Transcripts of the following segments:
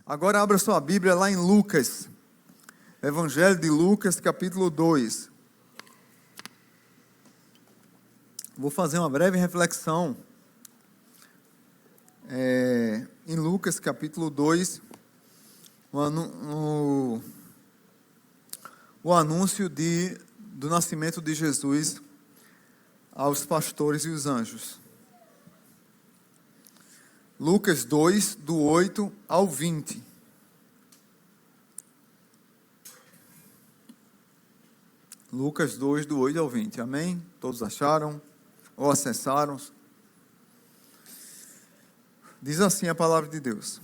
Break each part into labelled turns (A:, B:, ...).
A: Agora abra sua Bíblia lá em Lucas, Evangelho de Lucas, capítulo 2. Vou fazer uma breve reflexão em Lucas, capítulo 2, o anúncio do nascimento de Jesus aos pastores e os anjos. Lucas 2, do 8 ao 20. Lucas 2, do 8 ao 20. Amém? Todos acharam? Ou acessaram? Diz assim a palavra de Deus.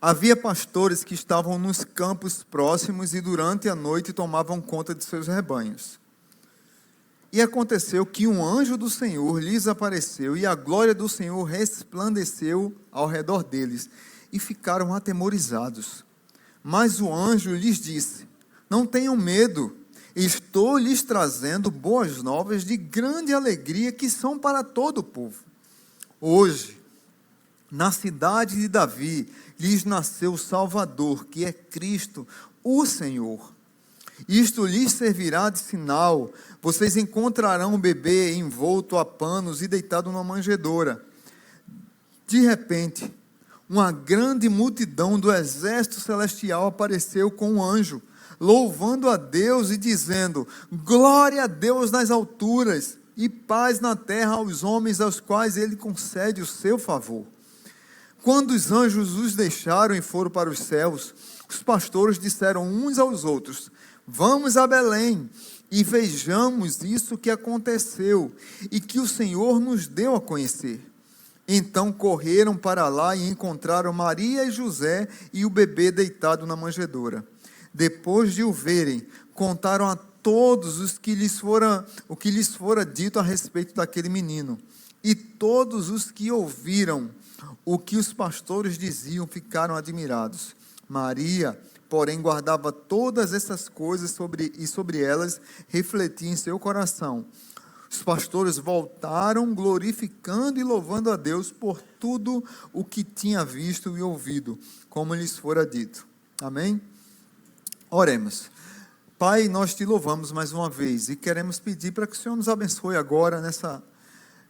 A: Havia pastores que estavam nos campos próximos e durante a noite tomavam conta de seus rebanhos. E aconteceu que um anjo do Senhor lhes apareceu, e a glória do Senhor resplandeceu ao redor deles, e ficaram atemorizados. Mas o anjo lhes disse: não tenham medo, estou lhes trazendo boas novas de grande alegria, que são para todo o povo. Hoje, na cidade de Davi, lhes nasceu o Salvador, que é Cristo, o Senhor. Isto lhes servirá de sinal: vocês encontrarão um bebê envolto a panos e deitado numa manjedoura. De repente, uma grande multidão do exército celestial apareceu com um anjo, louvando a Deus e dizendo: glória a Deus nas alturas e paz na terra aos homens aos quais Ele concede o seu favor. Quando os anjos os deixaram e foram para os céus, os pastores disseram uns aos outros: vamos a Belém e vejamos isso que aconteceu e que o Senhor nos deu a conhecer. Então correram para lá e encontraram Maria e José e o bebê deitado na manjedoura. Depois de o verem, contaram a todos o que lhes fora dito a respeito daquele menino. E todos os que ouviram o que os pastores diziam ficaram admirados. Maria, porém, guardava todas essas coisas sobre elas refletia em seu coração. Os pastores voltaram glorificando e louvando a Deus por tudo o que tinha visto e ouvido, como lhes fora dito. Amém? Oremos. Pai, nós te louvamos mais uma vez e queremos pedir para que o Senhor nos abençoe agora nessa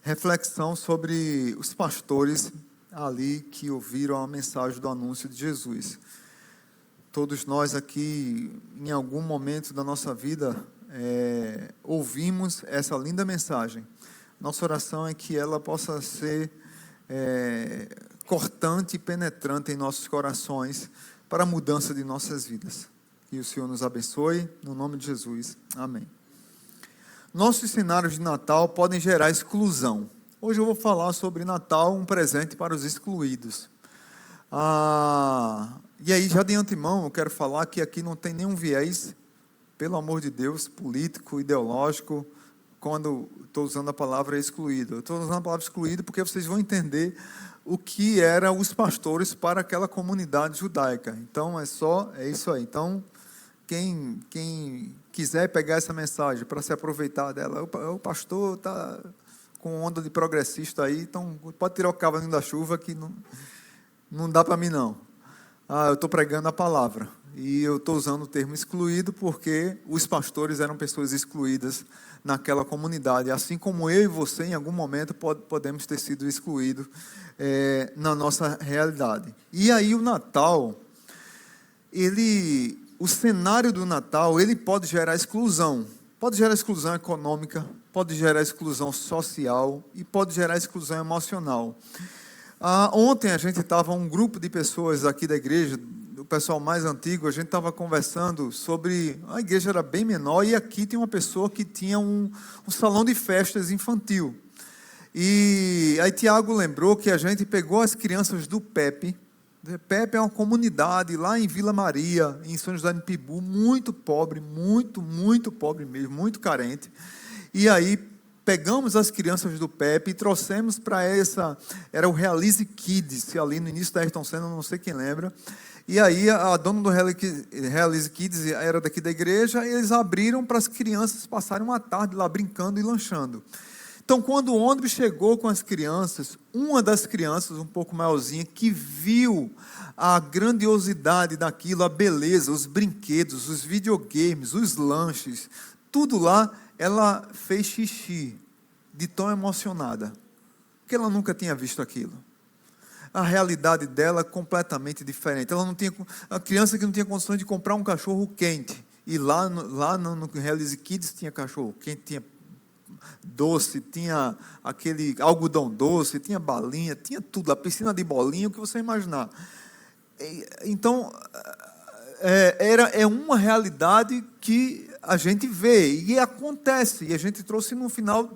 A: reflexão sobre os pastores ali que ouviram a mensagem do anúncio de Jesus. Todos nós aqui, em algum momento da nossa vida, ouvimos essa linda mensagem. Nossa oração é que ela possa ser cortante e penetrante em nossos corações para a mudança de nossas vidas. Que o Senhor nos abençoe, no nome de Jesus. Amém. Nossos cenários de Natal podem gerar exclusão. Hoje eu vou falar sobre Natal, um presente para os excluídos. E aí, já de antemão, eu quero falar que aqui não tem nenhum viés, pelo amor de Deus, político, ideológico, quando estou usando a palavra excluído. Eu estou usando a palavra excluído porque vocês vão entender o que eram os pastores para aquela comunidade judaica. Então, é isso aí. Então, quem quiser pegar essa mensagem para se aproveitar dela, o pastor está com onda de progressista aí, então pode tirar o cavalinho da chuva que não dá para mim não. Eu estou pregando a palavra e eu estou usando o termo excluído porque os pastores eram pessoas excluídas naquela comunidade, assim como eu e você em algum momento podemos ter sido excluídos na nossa realidade. E aí o Natal, o cenário do Natal, ele pode gerar exclusão econômica, pode gerar exclusão social e pode gerar exclusão emocional. Ontem a gente estava, um grupo de pessoas aqui da igreja, o pessoal mais antigo, a gente estava conversando sobre, a igreja era bem menor e aqui tem uma pessoa que tinha um salão de festas infantil. E aí Tiago lembrou que a gente pegou as crianças do PEP. PEP é uma comunidade lá em Vila Maria, em São José de Pibu, muito pobre, muito pobre mesmo, muito carente. E aí pegamos as crianças do PEP e trouxemos para era o Realize Kids, ali no início da Ayrton Senna, não sei quem lembra. E aí a dona do Realize Kids era daqui da igreja, e eles abriram para as crianças passarem uma tarde lá brincando e lanchando. Então, quando o ônibus chegou com as crianças, uma das crianças, um pouco maiorzinha, que viu a grandiosidade daquilo, a beleza, os brinquedos, os videogames, os lanches, tudo lá, ela fez xixi, de tão emocionada, porque ela nunca tinha visto aquilo. A realidade dela é completamente diferente. Ela não tinha, a criança que não tinha condições de comprar um cachorro quente, e lá no Realize Kids tinha cachorro quente, tinha doce, tinha aquele algodão doce, tinha balinha, tinha tudo, a piscina de bolinha, o que você imaginar. Então, é uma realidade que a gente vê e acontece, e a gente trouxe no final,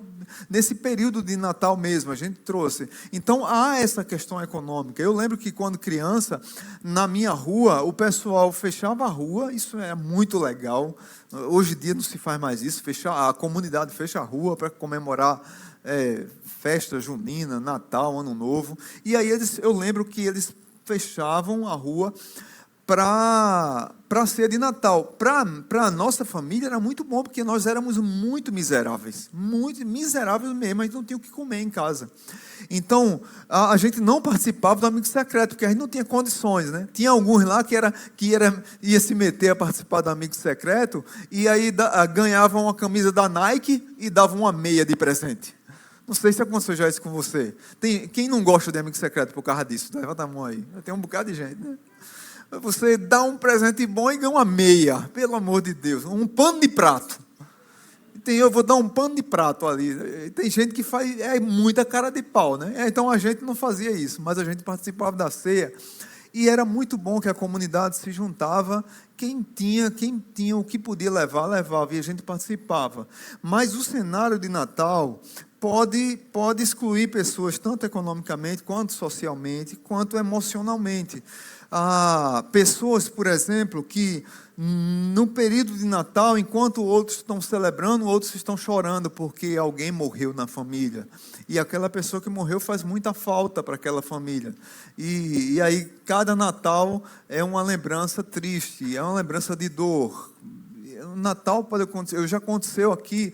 A: nesse período de Natal mesmo, a gente trouxe. Então, há essa questão econômica. Eu lembro que quando criança, na minha rua, o pessoal fechava a rua, isso é muito legal. Hoje em dia não se faz mais isso, a comunidade fecha a rua para comemorar festa junina, Natal, Ano Novo. E aí eu lembro que eles fechavam a rua para a ceia de Natal. Para a nossa família era muito bom, porque nós éramos muito miseráveis mesmo, a gente não tinha o que comer em casa. Então, a gente não participava do amigo secreto, porque a gente não tinha condições, né? Tinha alguns lá que ia se meter a participar do amigo secreto, e aí ganhavam uma camisa da Nike e davam uma meia de presente. Não sei se aconteceu já isso com você. Quem não gosta de amigo secreto por causa disso? Levanta a mão aí. Tem um bocado de gente, né? Você dá um presente bom e ganha uma meia, pelo amor de Deus, um pano de prato. Eu vou dar um pano de prato ali. Tem gente que faz muita cara de pau, né? Então a gente não fazia isso, mas a gente participava da ceia e era muito bom que a comunidade se juntava. Quem tinha o que podia levar, levava, e a gente participava. Mas o cenário de Natal pode excluir pessoas tanto economicamente, quanto socialmente, quanto emocionalmente. Pessoas, por exemplo, que no período de Natal, enquanto outros estão celebrando, outros estão chorando porque alguém morreu na família. E aquela pessoa que morreu faz muita falta para aquela família. E aí, cada Natal é uma lembrança triste, é uma lembrança de dor. O Natal pode acontecer, já aconteceu aqui,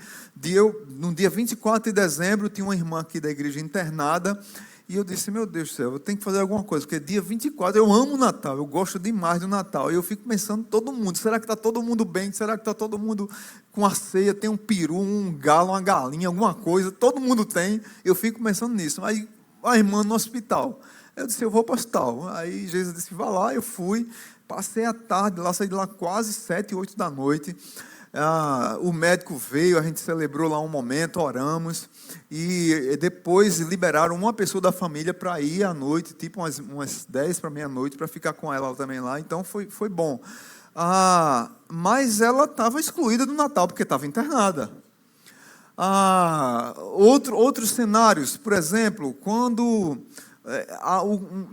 A: no dia 24 de dezembro, tinha uma irmã aqui da igreja internada, e eu disse, meu Deus do céu, eu tenho que fazer alguma coisa, porque dia 24, eu amo o Natal, eu gosto demais do Natal, e eu fico pensando, todo mundo, será que está todo mundo bem? Será que está todo mundo com a ceia, tem um peru, um galo, uma galinha, alguma coisa, todo mundo tem, eu fico pensando nisso. Aí a irmã no hospital, eu disse, eu vou para o hospital. Aí Jesus disse, vá lá, eu fui, passei a tarde lá, saí de lá quase 7, 8 da noite. O médico veio, a gente celebrou lá um momento, oramos, e depois liberaram uma pessoa da família para ir à noite, tipo umas 10 para meia-noite, para ficar com ela também lá, então foi bom. Mas ela estava excluída do Natal, porque estava internada. Outros cenários, por exemplo, quando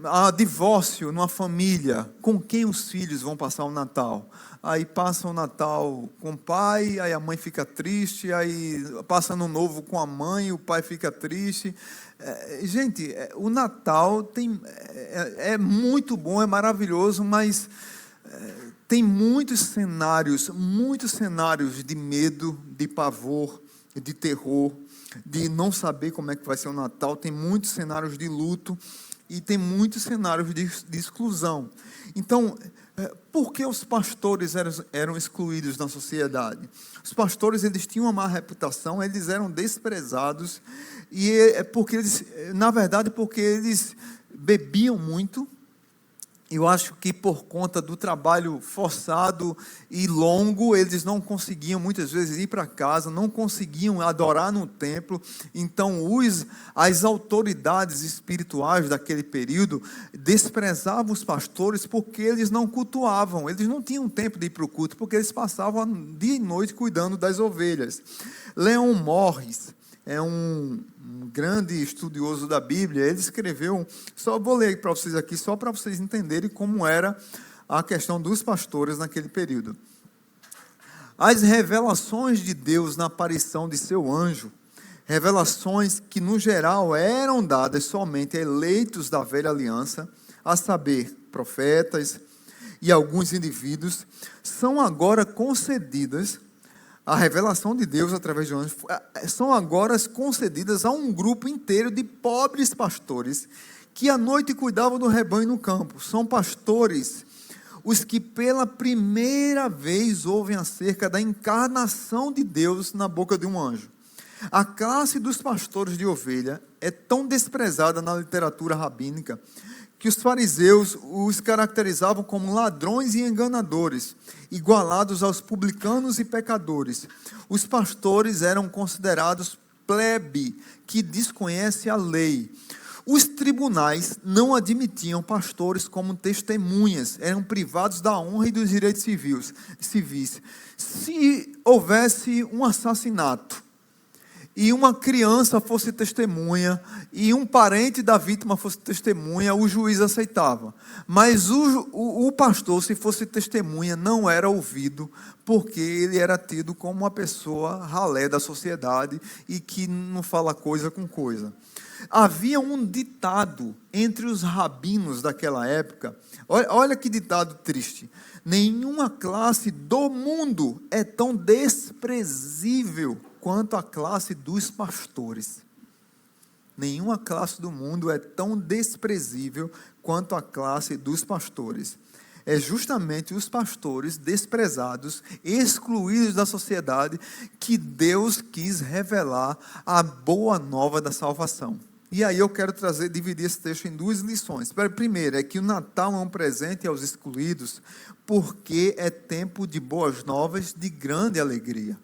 A: há divórcio numa família, com quem os filhos vão passar o Natal? Aí passa o Natal com o pai, aí a mãe fica triste, aí passa Ano Novo com a mãe, o pai fica triste. Gente, o Natal é muito bom, é maravilhoso, mas tem muitos cenários de medo, de pavor, de terror, de não saber como é que vai ser o Natal. Tem muitos cenários de luto e tem muitos cenários de exclusão. Então, por que os pastores eram excluídos na sociedade? Os pastores, eles tinham uma má reputação, eles eram desprezados, e na verdade, porque eles bebiam muito. Eu acho que por conta do trabalho forçado e longo, eles não conseguiam muitas vezes ir para casa, não conseguiam adorar no templo. Então, as autoridades espirituais daquele período desprezavam os pastores porque eles não cultuavam, eles não tinham tempo de ir para o culto, porque eles passavam dia e noite cuidando das ovelhas. Leon Morris é um grande estudioso da Bíblia. Ele escreveu, só vou ler para vocês aqui, só para vocês entenderem como era a questão dos pastores naquele período. As revelações de Deus na aparição de seu anjo, revelações que no geral eram dadas somente a eleitos da velha aliança, a saber, profetas e alguns indivíduos, são agora concedidas A revelação de Deus através de anjos são agora concedidas a um grupo inteiro de pobres pastores que à noite cuidavam do rebanho no campo. São pastores os que pela primeira vez ouvem acerca da encarnação de Deus na boca de um anjo. A classe dos pastores de ovelha é tão desprezada na literatura rabínica que os fariseus os caracterizavam como ladrões e enganadores, igualados aos publicanos e pecadores. Os pastores eram considerados plebe, que desconhece a lei. Os tribunais não admitiam pastores como testemunhas, eram privados da honra e dos direitos civis. Se houvesse um assassinato, e uma criança fosse testemunha, e um parente da vítima fosse testemunha, o juiz aceitava. Mas o pastor, se fosse testemunha, não era ouvido, porque ele era tido como uma pessoa ralé da sociedade, e que não fala coisa com coisa. Havia um ditado entre os rabinos daquela época, olha que ditado triste: nenhuma classe do mundo é tão desprezível quanto a classe dos pastores. Nenhuma classe do mundo é tão desprezível quanto a classe dos pastores. É justamente os pastores desprezados, excluídos da sociedade, que Deus quis revelar a boa nova da salvação. E aí eu quero dividir esse texto em duas lições. A primeira é que o Natal é um presente aos excluídos, porque é tempo de boas novas, de grande alegria.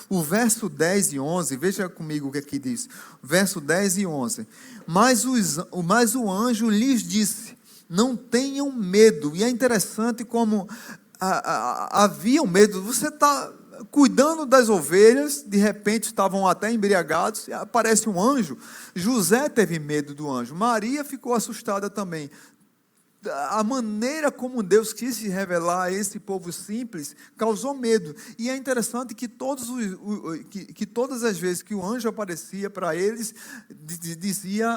A: O verso 10 e 11, veja comigo o que aqui diz. Verso 10 e 11. Mas o anjo lhes disse: não tenham medo. E é interessante como havia um medo. Você está cuidando das ovelhas, de repente estavam até embriagados, e aparece um anjo. José teve medo do anjo. Maria ficou assustada também. A maneira como Deus quis se revelar a esse povo simples causou medo. E é interessante que todas as vezes que o anjo aparecia para eles, dizia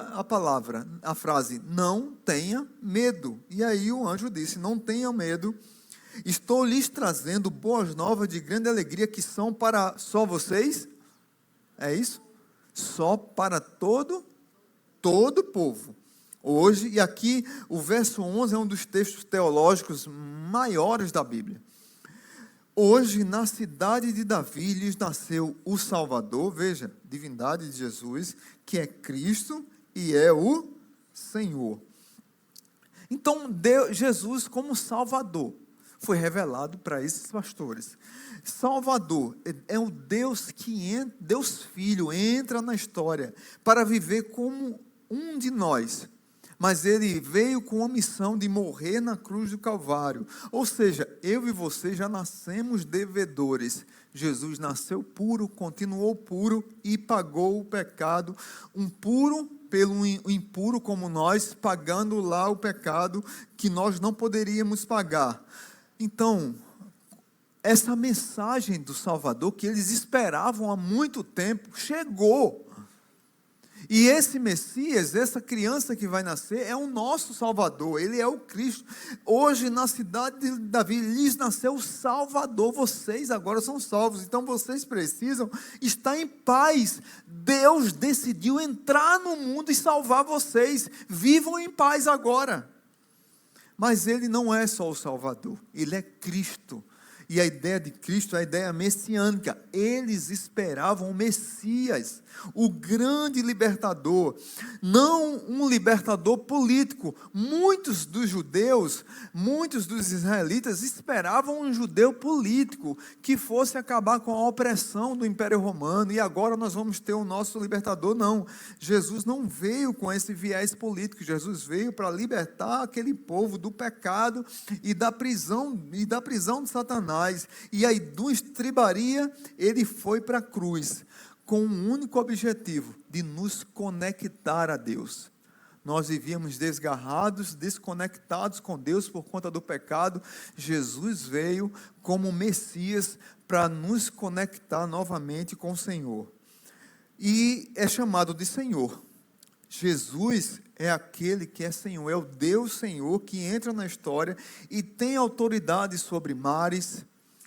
A: a frase: não tenha medo. E aí o anjo disse: não tenham medo, estou lhes trazendo boas novas de grande alegria, que são para só vocês. É isso? Só para todo o povo. Hoje, e aqui o verso 11 é um dos textos teológicos maiores da Bíblia. Hoje, na cidade de Davi, lhes nasceu o Salvador, veja, divindade de Jesus, que é Cristo e é o Senhor. Então, Jesus como Salvador foi revelado para esses pastores. Salvador é o Deus Deus Filho, entra na história para viver como um de nós. Mas ele veio com a missão de morrer na cruz do Calvário. Ou seja, eu e você já nascemos devedores. Jesus nasceu puro, continuou puro e pagou o pecado. Um puro pelo impuro como nós, pagando lá o pecado que nós não poderíamos pagar. Então, essa mensagem do Salvador que eles esperavam há muito tempo, chegou. E esse Messias, essa criança que vai nascer, é o nosso Salvador, ele é o Cristo. Hoje, na cidade de Davi, lhes nasceu o Salvador. Vocês agora são salvos, então vocês precisam estar em paz. Deus decidiu entrar no mundo e salvar vocês. Vivam em paz agora. Mas ele não é só o Salvador, ele é Cristo. E a ideia de Cristo é a ideia messiânica. Eles esperavam o Messias, o grande libertador, não um libertador político. Muitos dos judeus, muitos dos israelitas esperavam um judeu político que fosse acabar com a opressão do Império Romano, e agora nós vamos ter o nosso libertador. Não, Jesus não veio com esse viés político. Jesus veio para libertar aquele povo do pecado e da prisão de Satanás. E aí, do estribaria, ele foi para a cruz, com um único objetivo, de nos conectar a Deus. Nós vivíamos desgarrados, desconectados com Deus por conta do pecado. Jesus veio como Messias para nos conectar novamente com o Senhor. E é chamado de Senhor. Jesus é aquele que é Senhor, é o Deus Senhor que entra na história e tem autoridade sobre mares,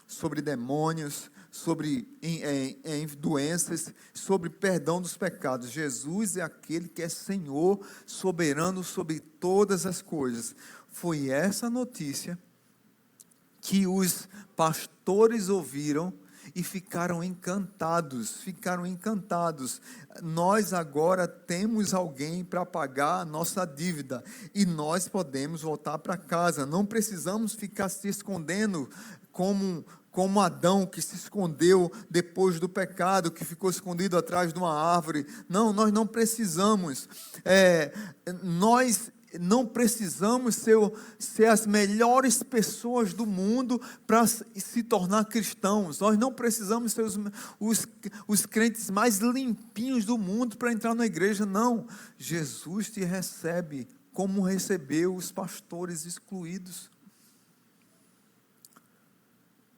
A: sobre demônios, sobre doenças, sobre perdão dos pecados. Jesus é aquele que é Senhor, soberano sobre todas as coisas. Foi essa notícia que os pastores ouviram e ficaram encantados. Nós agora temos alguém para pagar a nossa dívida e nós podemos voltar para casa. Não precisamos ficar se escondendo como Adão, que se escondeu depois do pecado, que ficou escondido atrás de uma árvore. Não, nós não precisamos. Nós não precisamos ser as melhores pessoas do mundo para se tornar cristãos. Nós não precisamos ser os crentes mais limpinhos do mundo para entrar na igreja. Não, Jesus te recebe como recebeu os pastores excluídos,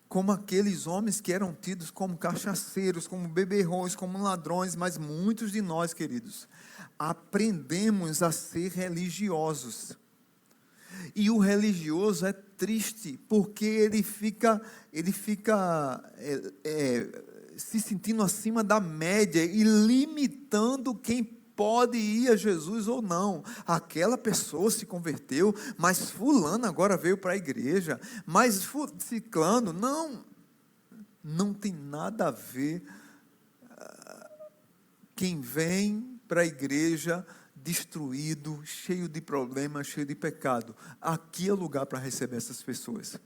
A: como aqueles homens que eram tidos como cachaceiros, como beberrões, como ladrões. Mas muitos de nós, queridos, aprendemos a ser religiosos. E o religioso é triste, porque ele fica se sentindo acima da média e limitando quem pode ir a Jesus ou não. Aquela pessoa se converteu, mas fulano agora veio para a igreja, mas ciclano, não tem nada a ver. Quem vem para a igreja destruído, cheio de problemas, cheio de pecado, aqui é o lugar para receber essas pessoas.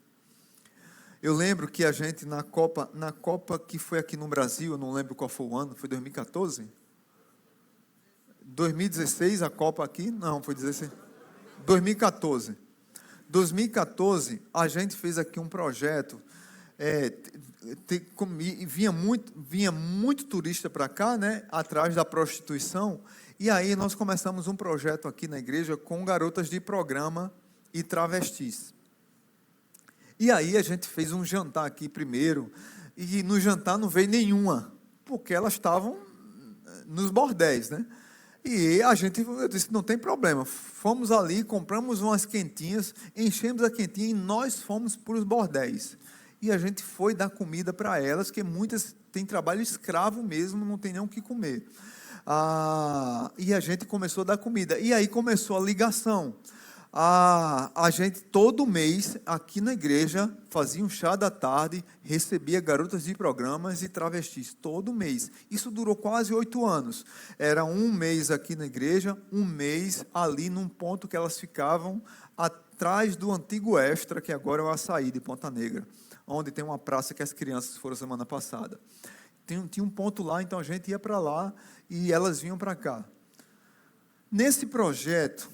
A: Eu lembro que a gente na Copa que foi aqui no Brasil, eu não lembro qual foi o ano, foi 2014? 2016 a Copa aqui? Não, foi 16. 2014. 2014 a gente fez aqui um projeto. Vinha muito turista para cá, né, atrás da prostituição, e aí nós começamos um projeto aqui na igreja com garotas de programa e travestis. E aí a gente fez um jantar aqui primeiro, e no jantar não veio nenhuma, porque elas estavam nos bordéis, né? E eu disse, não tem problema, fomos ali, compramos umas quentinhas, enchemos a quentinha e nós fomos para os bordéis. E a gente foi dar comida para elas, que muitas têm trabalho escravo mesmo, não tem nem o que comer. E a gente começou a dar comida. E aí começou a ligação. A gente todo mês, aqui na igreja, fazia um chá da tarde, recebia garotas de programas e travestis, todo mês. Isso durou quase 8 anos. Era um mês aqui na igreja, um mês ali num ponto que elas ficavam atrás do antigo Extra, que agora é o Açaí de Ponta Negra, onde tem uma praça que as crianças foram semana passada. Tinha um ponto lá, então a gente ia para lá e elas vinham para cá. Nesse projeto,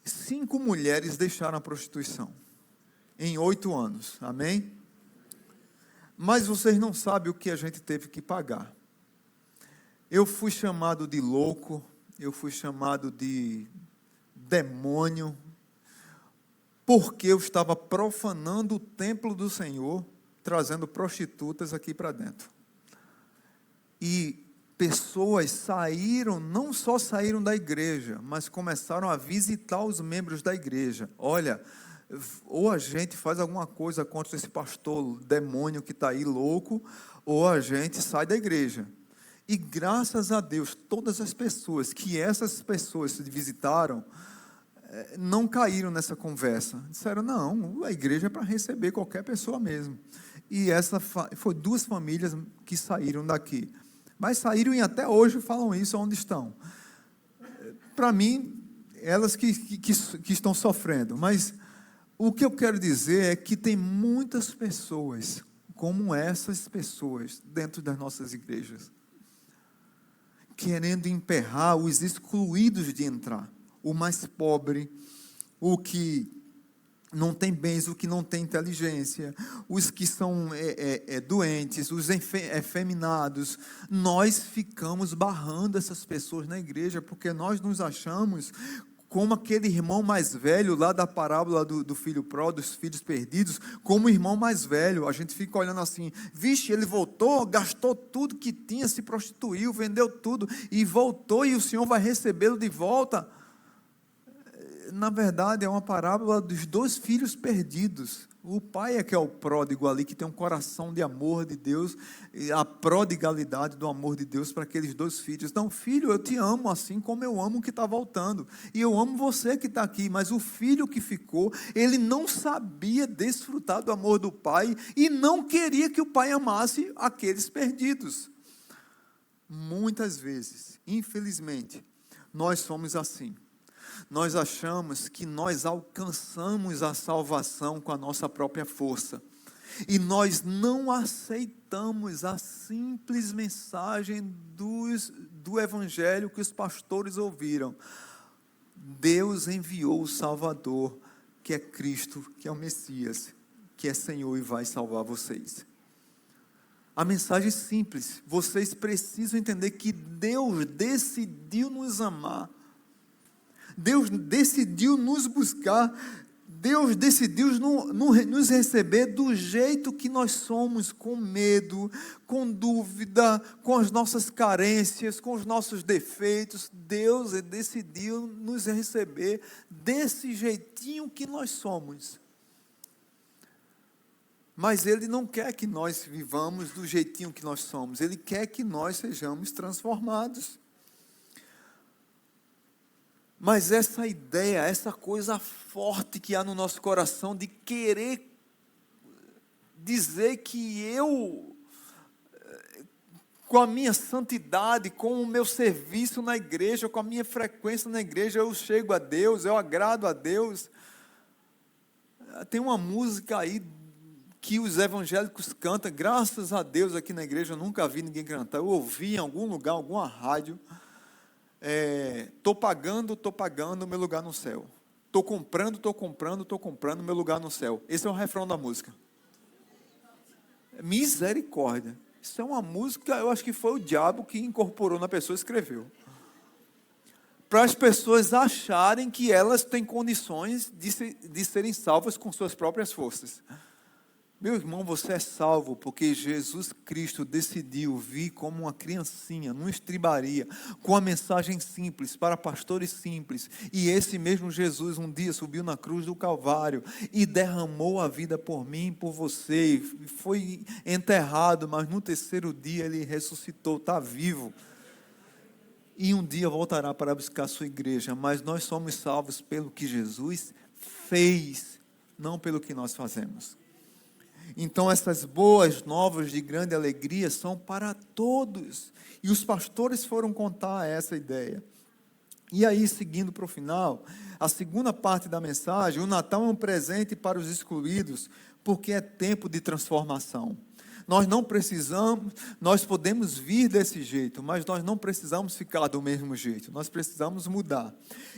A: 5 mulheres deixaram a prostituição em 8 anos, amém? Mas vocês não sabem o que a gente teve que pagar. Eu fui chamado de louco, eu fui chamado de demônio, porque eu estava profanando o templo do Senhor, trazendo prostitutas aqui para dentro. E pessoas saíram, não só saíram da igreja, mas começaram a visitar os membros da igreja. Olha, ou a gente faz alguma coisa contra esse pastor demônio que está aí louco, ou a gente sai da igreja. E graças a Deus, todas as pessoas que essas pessoas visitaram, não caíram nessa conversa. Disseram, não, a igreja é para receber qualquer pessoa mesmo. E foi 2 famílias que saíram daqui. Mas saíram e até hoje falam isso onde estão. Para mim, elas que estão sofrendo. Mas o que eu quero dizer é que tem muitas pessoas como essas pessoas dentro das nossas igrejas, querendo emperrar os excluídos de entrar. O mais pobre, o que não tem bens, o que não tem inteligência, os que são doentes, os efeminados. Nós ficamos barrando essas pessoas na igreja, porque nós nos achamos como aquele irmão mais velho lá da parábola do filho pródigo, dos filhos perdidos, como o irmão mais velho. A gente fica olhando assim, vixe, ele voltou, gastou tudo que tinha, se prostituiu, vendeu tudo e voltou, e o Senhor vai recebê-lo de volta. na verdade, é uma parábola dos dois filhos perdidos. O pai é que é o pródigo ali, que tem um coração de amor de Deus, a prodigalidade do amor de Deus para aqueles dois filhos. Não, filho, eu te amo assim como eu amo o que está voltando. E eu amo você que está aqui. Mas o filho que ficou, ele não sabia desfrutar do amor do pai e não queria que o pai amasse aqueles perdidos. Muitas vezes, infelizmente, nós somos assim. Nós achamos que nós alcançamos a salvação com a nossa própria força. E nós não aceitamos a simples mensagem do Evangelho que os pastores ouviram. Deus enviou o Salvador, que é Cristo, que é o Messias, que é Senhor e vai salvar vocês. A mensagem é simples. Vocês precisam entender que Deus decidiu nos amar. Deus decidiu nos buscar, Deus decidiu nos receber do jeito que nós somos, com medo, com dúvida, com as nossas carências, com os nossos defeitos. Deus decidiu nos receber desse jeitinho que nós somos. Mas Ele não quer que nós vivamos do jeitinho que nós somos, Ele quer que nós sejamos transformados. Mas essa ideia, essa coisa forte que há no nosso coração de querer dizer que eu, com a minha santidade, com o meu serviço na igreja, com a minha frequência na igreja, eu chego a Deus, eu agrado a Deus. Tem uma música aí que os evangélicos cantam, graças a Deus aqui na igreja, eu nunca vi ninguém cantar, eu ouvi em algum lugar, alguma rádio, estou pagando meu lugar no céu. Estou comprando meu lugar no céu. Esse é o refrão da música. Misericórdia. Isso é uma música, eu acho que foi o diabo que incorporou na pessoa e escreveu. Para as pessoas acharem que elas têm condições de serem salvas com suas próprias forças. Meu irmão, você é salvo porque Jesus Cristo decidiu vir como uma criancinha, numa estribaria, com a mensagem simples, para pastores simples. E esse mesmo Jesus um dia subiu na cruz do Calvário e derramou a vida por mim e por você. Foi enterrado, mas no terceiro dia ele ressuscitou, está vivo. E um dia voltará para buscar a sua igreja. Mas nós somos salvos pelo que Jesus fez, não pelo que nós fazemos. Então essas boas novas de grande alegria são para todos. E os pastores foram contar essa ideia. E aí, seguindo para o final, a segunda parte da mensagem, o Natal é um presente para os excluídos, porque é tempo de transformação. Nós não precisamos, nós podemos vir desse jeito, mas nós não precisamos ficar do mesmo jeito, nós precisamos mudar.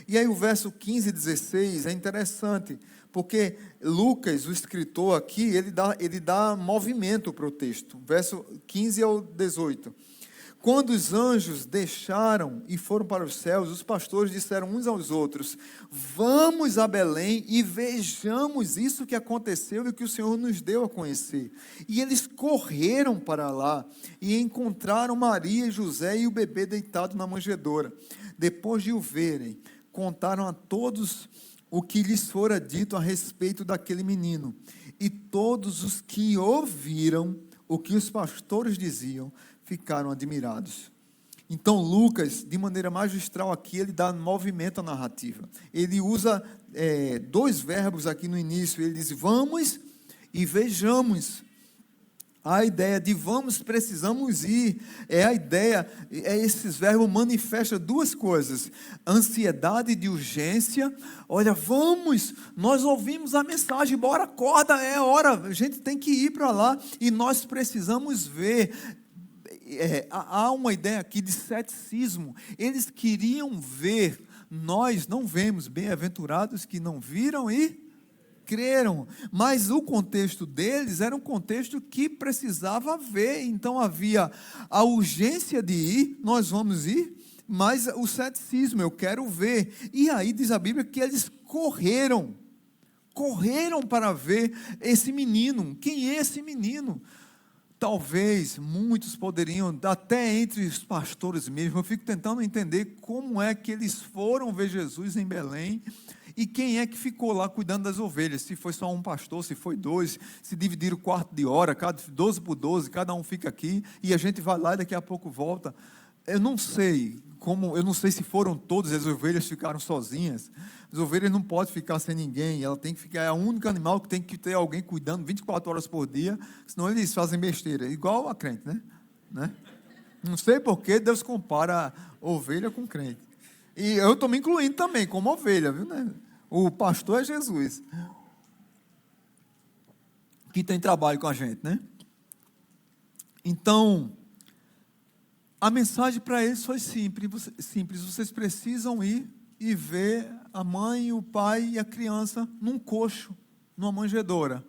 A: E aí o verso 15 e 16 é interessante, porque Lucas, o escritor aqui, ele dá movimento para o texto, verso 15 ao 18. Quando os anjos deixaram e foram para os céus, os pastores disseram uns aos outros: vamos a Belém e vejamos isso que aconteceu e que o Senhor nos deu a conhecer. E eles correram para lá e encontraram Maria e José e o bebê deitado na manjedoura. Depois de o verem, contaram a todos o que lhes fora dito a respeito daquele menino. E todos os que ouviram o que os pastores diziam ficaram admirados. Então Lucas, de maneira magistral aqui, ele dá movimento à narrativa. Ele usa dois verbos aqui no início. Ele diz: vamos e vejamos. A ideia de vamos, precisamos ir, esses verbos manifestam duas coisas: ansiedade de urgência. Olha, vamos, nós ouvimos a mensagem, bora, acorda, é hora, a gente tem que ir para lá, e nós precisamos ver. Há uma ideia aqui de ceticismo. Eles queriam ver, nós não vemos, bem-aventurados que não viram e creram, mas o contexto deles era um contexto que precisava ver. Então havia a urgência de ir, nós vamos ir, mas o ceticismo, eu quero ver. E aí diz a Bíblia que eles correram para ver esse menino. Quem é esse menino? Talvez muitos poderiam, até entre os pastores mesmo, eu fico tentando entender como é que eles foram ver Jesus em Belém E quem é que ficou lá cuidando das ovelhas? Se foi só um pastor, se foi dois, se dividiram o quarto de hora, 12 por 12, cada um fica aqui, e a gente vai lá e daqui a pouco volta. Eu não sei se foram todas, as ovelhas ficaram sozinhas. As ovelhas não podem ficar sem ninguém, ela tem que ficar, é o único animal que tem que ter alguém cuidando 24 horas por dia, senão eles fazem besteira, igual a crente, né? Não sei por que Deus compara ovelha com crente. E eu estou me incluindo também, como ovelha, viu, né? O pastor é Jesus, que tem trabalho com a gente, né? Então, a mensagem para eles foi simples. Vocês precisam ir e ver a mãe, o pai e a criança num coxo, numa manjedoura.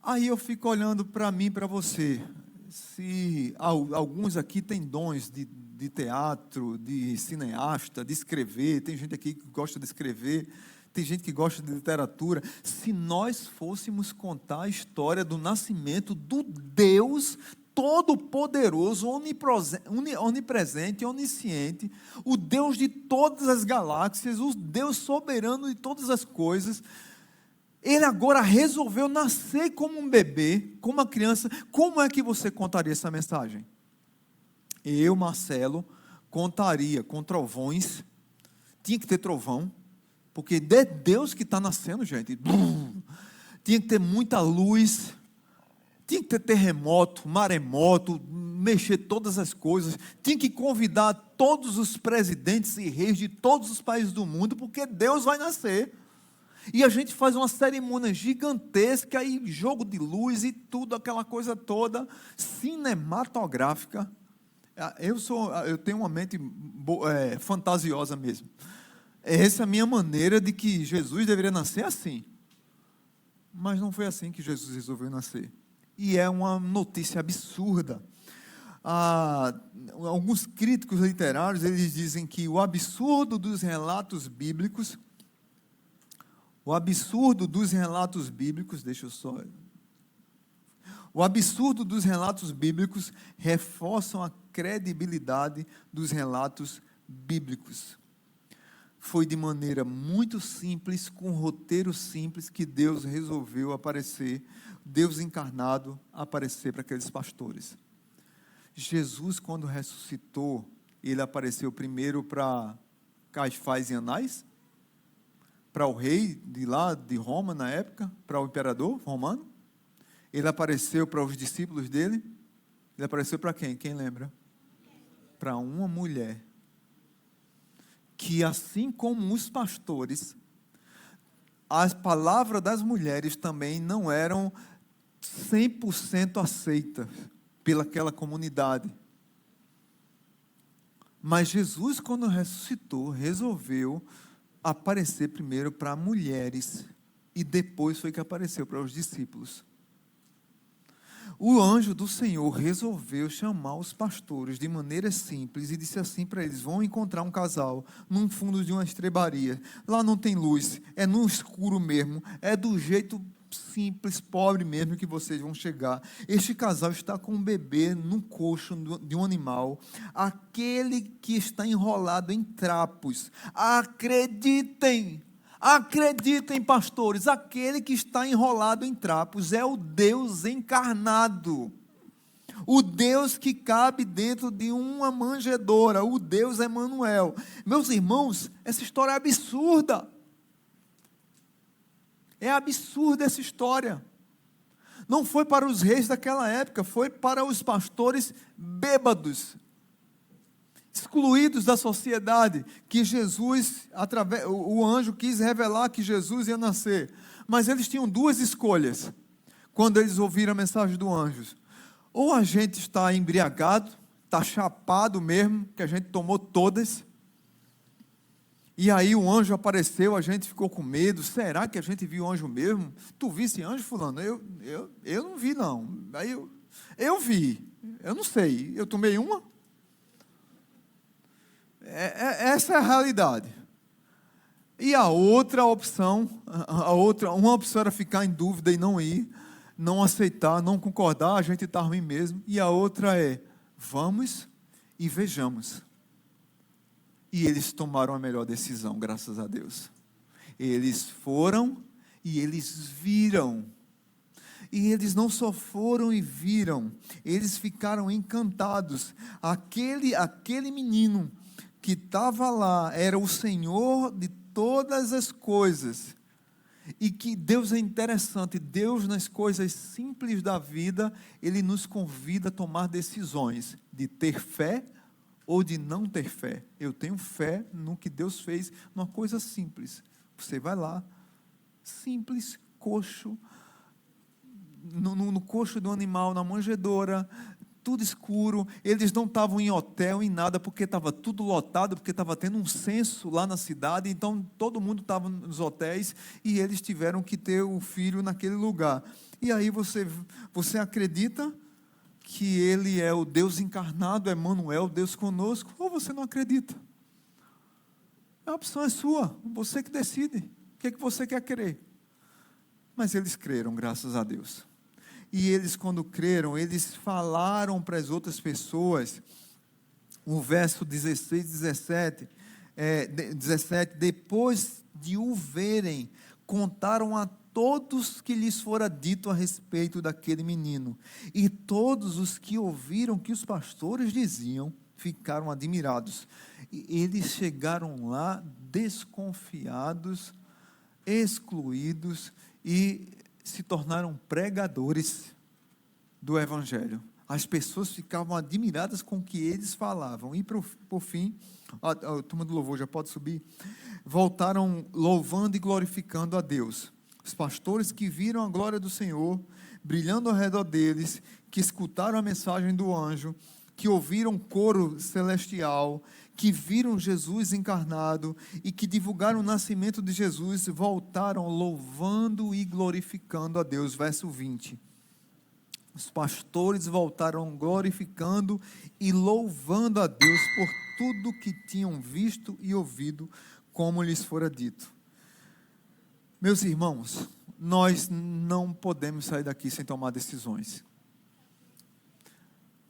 A: Aí eu fico olhando para mim, para você. Se alguns aqui têm dons de teatro, de cineasta, de escrever, tem gente aqui que gosta de escrever, tem gente que gosta de literatura. Se nós fôssemos contar a história do nascimento do Deus Todo-Poderoso, onipresente, onisciente, o Deus de todas as galáxias, o Deus soberano de todas as coisas, ele agora resolveu nascer como um bebê, como uma criança. Como é que você contaria essa mensagem? Eu, Marcelo, contaria com trovões. Tinha que ter trovão, porque é Deus que está nascendo, gente. Tinha que ter muita luz, tinha que ter terremoto, maremoto, mexer todas as coisas. Tinha que convidar todos os presidentes e reis de todos os países do mundo, porque Deus vai nascer. E a gente faz uma cerimônia gigantesca, aí jogo de luz e tudo, aquela coisa toda, cinematográfica. Eu tenho uma mente fantasiosa mesmo. Essa é a minha maneira de que Jesus deveria nascer assim. Mas não foi assim que Jesus resolveu nascer. E é uma notícia absurda. Alguns críticos literários, eles dizem que o absurdo dos relatos bíblicos, o absurdo dos relatos bíblicos reforçam a credibilidade dos relatos bíblicos. Foi de maneira muito simples, com um roteiro simples, que Deus resolveu aparecer, Deus encarnado, aparecer para aqueles pastores. Jesus, quando ressuscitou, ele apareceu primeiro para Caifás e Anás, para o rei de lá, de Roma na época, para o imperador romano. Ele apareceu para os discípulos dele. Ele apareceu para quem? Quem lembra? Para uma mulher. Que assim como os pastores, as palavras das mulheres também não eram 100% aceitas pelaquela comunidade. Mas Jesus, quando ressuscitou, resolveu aparecer primeiro para mulheres e depois foi que apareceu para os discípulos. O anjo do Senhor resolveu chamar os pastores de maneira simples e disse assim para eles: vão encontrar um casal no fundo de uma estrebaria, lá não tem luz, é no escuro mesmo, é do jeito simples, pobre mesmo que vocês vão chegar. Este casal está com um bebê num coxo de um animal, aquele que está enrolado em trapos. Acreditem, pastores, aquele que está enrolado em trapos é o Deus encarnado, o Deus que cabe dentro de uma manjedoura, o Deus Emanuel. Meus irmãos, essa história é absurda. É absurda essa história. Não foi para os reis daquela época, foi para os pastores bêbados, excluídos da sociedade, que o anjo quis revelar que Jesus ia nascer. Mas eles tinham duas escolhas, quando eles ouviram a mensagem do anjo. Ou a gente está embriagado, está chapado mesmo, que a gente tomou todas, e aí o anjo apareceu, a gente ficou com medo. Será que a gente viu o anjo mesmo? Tu visse anjo, fulano? Eu não vi, não. Aí eu vi, eu não sei, eu tomei uma? Essa é a realidade. E a outra opção, uma opção era ficar em dúvida e não ir, não aceitar, não concordar, a gente está ruim mesmo. E a outra é, vamos e vejamos. E eles tomaram a melhor decisão, graças a Deus. Eles foram e eles viram. E eles não só foram e viram, eles ficaram encantados. Aquele menino que estava lá era o Senhor de todas as coisas. E que Deus é interessante, Deus nas coisas simples da vida, Ele nos convida a tomar decisões de ter fé ou de não ter fé. Eu tenho fé no que Deus fez, numa coisa simples. Você vai lá, simples, coxo, no coxo do animal, na manjedoura, tudo escuro. Eles não estavam em hotel, em nada, porque estava tudo lotado, porque estava tendo um censo lá na cidade, então todo mundo estava nos hotéis, e eles tiveram que ter o filho naquele lugar. E aí você acredita que ele é o Deus encarnado, Emanuel, Deus conosco, ou você não acredita? A opção é sua, você que decide, o que é que você quer crer. Mas eles creram, graças a Deus. E eles, quando creram, eles falaram para as outras pessoas, o verso 16, 17, depois de o verem, contaram a todos que lhes fora dito a respeito daquele menino. E todos os que ouviram que os pastores diziam, ficaram admirados. E eles chegaram lá desconfiados, excluídos, e se tornaram pregadores do Evangelho. As pessoas ficavam admiradas com o que eles falavam. E por fim, a turma do louvor já pode subir, voltaram louvando e glorificando a Deus. Os pastores que viram a glória do Senhor brilhando ao redor deles, que escutaram a mensagem do anjo, que ouviram coro celestial, que viram Jesus encarnado e que divulgaram o nascimento de Jesus, voltaram louvando e glorificando a Deus. Verso 20. Os pastores voltaram glorificando e louvando a Deus por tudo que tinham visto e ouvido, como lhes fora dito. Meus irmãos, nós não podemos sair daqui sem tomar decisões.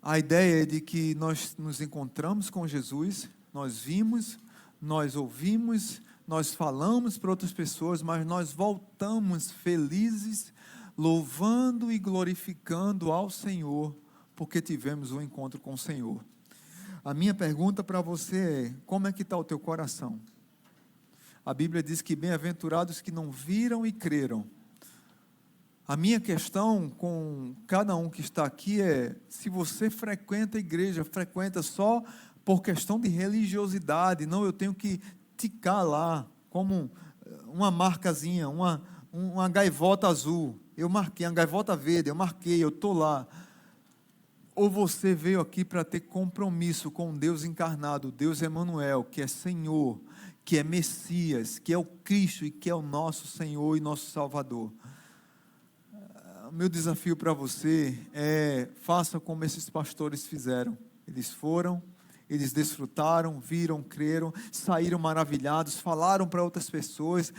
A: A ideia é de que nós nos encontramos com Jesus, nós vimos, nós ouvimos, nós falamos para outras pessoas, mas nós voltamos felizes, louvando e glorificando ao Senhor, porque tivemos um encontro com o Senhor. A minha pergunta para você é: como é que está o teu coração? A Bíblia diz que bem-aventurados que não viram e creram. A minha questão com cada um que está aqui é: se você frequenta a igreja, frequenta só por questão de religiosidade, não, eu tenho que ticar lá, como uma marcazinha, uma gaivota azul, eu marquei, uma gaivota verde, eu marquei, eu estou lá. Ou você veio aqui para ter compromisso com Deus encarnado, Deus Emanuel, que é Senhor, que é Messias, que é o Cristo e que é o nosso Senhor e nosso Salvador. O meu desafio para você é: faça como esses pastores fizeram. Eles foram, eles desfrutaram, viram, creram, saíram maravilhados, falaram para outras pessoas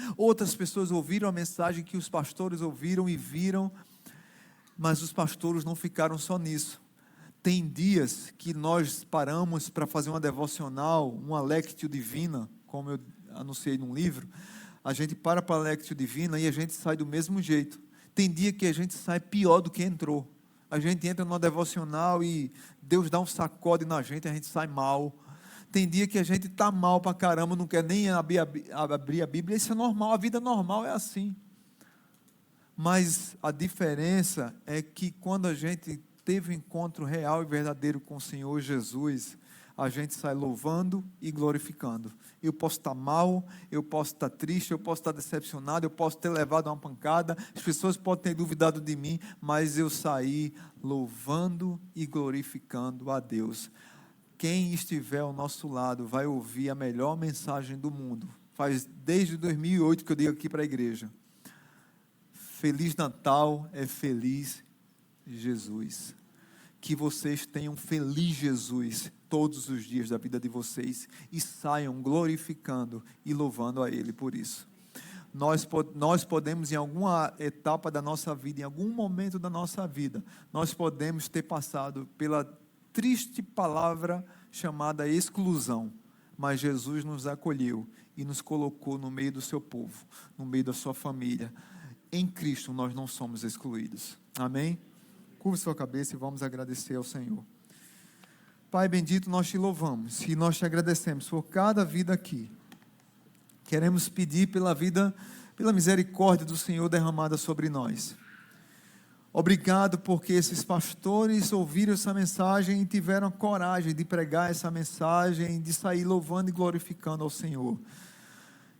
A: ouviram a mensagem que os pastores ouviram e viram, mas os pastores não ficaram só nisso. Tem dias que nós paramos para fazer uma devocional, uma Lectio Divina, como eu anunciei num livro. A gente para a Lectio Divina e a gente sai do mesmo jeito. Tem dia que a gente sai pior do que entrou. A gente entra numa devocional e Deus dá um sacode na gente, a gente sai mal. Tem dia que a gente está mal para caramba, não quer nem abrir a Bíblia. Isso é normal, a vida normal é assim. Mas a diferença é que quando a gente teve um encontro real e verdadeiro com o Senhor Jesus, a gente sai louvando e glorificando. Eu posso estar mal, eu posso estar triste, eu posso estar decepcionado, eu posso ter levado uma pancada, as pessoas podem ter duvidado de mim, mas eu saí louvando e glorificando a Deus. Quem estiver ao nosso lado vai ouvir a melhor mensagem do mundo. Faz desde 2008 que eu digo aqui para a igreja: Feliz Natal é feliz Jesus. Que vocês tenham feliz Jesus todos os dias da vida de vocês e saiam glorificando e louvando a Ele por isso. Nós podemos, em alguma etapa da nossa vida, em algum momento da nossa vida, nós podemos ter passado pela triste palavra chamada exclusão, mas Jesus nos acolheu e nos colocou no meio do seu povo, no meio da sua família. Em Cristo nós não somos excluídos. Amém? Curva sua cabeça e vamos agradecer ao Senhor. Pai bendito, nós te louvamos e nós te agradecemos por cada vida aqui. Queremos pedir pela vida, pela misericórdia do Senhor derramada sobre nós. Obrigado porque esses pastores ouviram essa mensagem e tiveram coragem de pregar essa mensagem, de sair louvando e glorificando ao Senhor.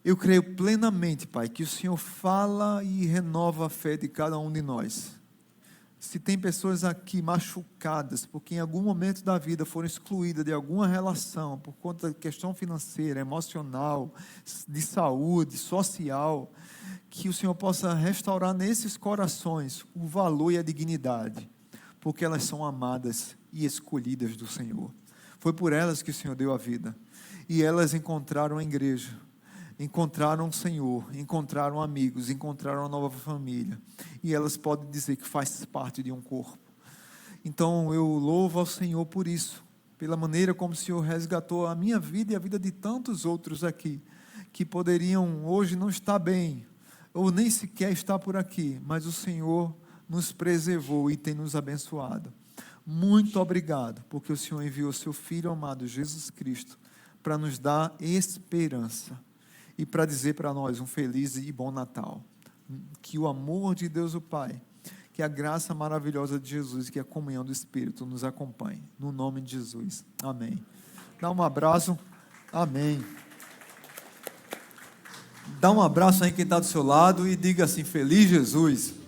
A: Eu creio plenamente, Pai, que o Senhor fala e renova a fé de cada um de nós. Se tem pessoas aqui machucadas, porque em algum momento da vida foram excluídas de alguma relação, por conta de questão financeira, emocional, de saúde, social, que o Senhor possa restaurar nesses corações o valor e a dignidade, porque elas são amadas e escolhidas do Senhor. Foi por elas que o Senhor deu a vida, e elas encontraram a igreja, encontraram o Senhor, encontraram amigos, encontraram uma nova família, e elas podem dizer que faz parte de um corpo. Então eu louvo ao Senhor por isso, pela maneira como o Senhor resgatou a minha vida e a vida de tantos outros aqui, que poderiam hoje não estar bem, ou nem sequer estar por aqui, mas o Senhor nos preservou e tem nos abençoado. Muito obrigado, porque o Senhor enviou seu Filho amado, Jesus Cristo, para nos dar esperança, e para dizer para nós um feliz e bom Natal. Que o amor de Deus o Pai, que a graça maravilhosa de Jesus, que a comunhão do Espírito nos acompanhe. No nome de Jesus. Amém. Dá um abraço. Amém. Dá um abraço aí quem está do seu lado e diga assim: Feliz Jesus.